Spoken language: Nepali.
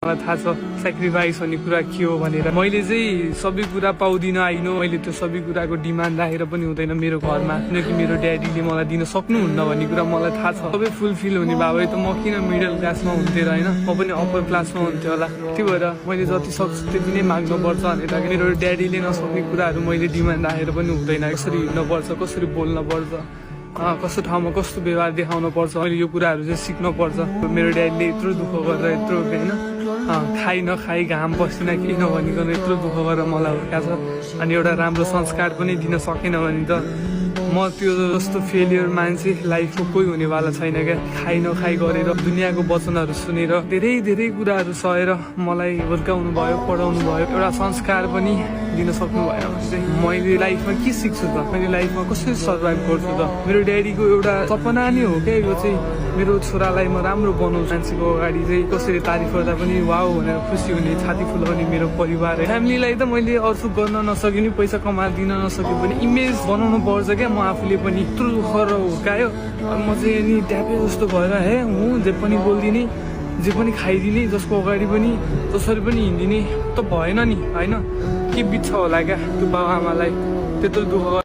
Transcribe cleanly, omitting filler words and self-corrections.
मलाई थाहा छ सेक्रिफाइस भन्ने कुरा के हो भनेर। मैले चाहिँ सबै कुरा पाउँदिनँ आइनो, मैले त्यो सबै कुराको डिमान्ड राखेर पनि हुँदैन मेरो घरमा, किनकि मेरो ड्याडीले मलाई दिन सक्नुहुन्न भन्ने कुरा मलाई थाहा छ। सबै फुलफिल हुने भए भए त म किन मिडल क्लासमा हुन्थेँ र होइन, म पनि अप्पर क्लासमा हुन्थेँ होला। त्यो भएर मैले जति सक्छु त्यति नै माग्नुपर्छ भनेर मेरो ड्याडीले नसक्ने कुराहरू मैले डिमान्ड राखेर पनि हुँदैन। कसरी हिँड्नुपर्छ, कसरी बोल्नुपर्छ, कस्तो ठाउँमा कस्तो व्यवहार देखाउनु पर्छ, मैले यो कुराहरू चाहिँ सिक्नु पर्छ। मेरो ड्याडीले यत्रो दुःख गरेर यत्रो होइन खाइ नखाइ घाम पसिना केही नभनिकन यत्रो दुःख गरेर मलाई हुर्काएको छ। अनि एउटा राम्रो संस्कार पनि दिन सकेन भने त म त्यो जस्तो फेलियर मान्छे लाइफको कोही हुनेवाला छैन क्या। खाइ नखाइ गरेर दुनियाँको वचनहरू सुनेर धेरै धेरै कुराहरू सहेर मलाई हुर्काउनु भयो, पढाउनु भयो, एउटा संस्कार पनि दिन सक्नु भयो भने चाहिँ मैले लाइफमा के सिक्छु त, मैले लाइफमा कसरी सर्भाइभ गर्छु त। मेरो ड्याडीको एउटा सपना नै हो क्या यो चाहिँ, मेरो छोरालाई म राम्रो बनाउँछु, मान्छेको अगाडि चाहिँ कसरी तारिफ गर्दा पनि वाउ भनेर खुसी हुने, छाती फुलाउने मेरो परिवार। फ्यामिलीलाई त मैले अरू गर्न नसके पनि, पैसा कमाएर दिन नसके पनि इमेज बनाउनु पर्छ क्या। म आफूले पनि यत्रो दुःख गरेर हुर्कायो, म चाहिँ नि ट्यापे जस्तो भएर हुँ, जे पनि बोलिदिने, जे पनि खाइदिने, जसको अगाडि पनि जसरी पनि हिँडिदिने त भएन नि होइन। के बित्छ होला क्या त्यो बाबा आमालाई त्यत्रो दुःख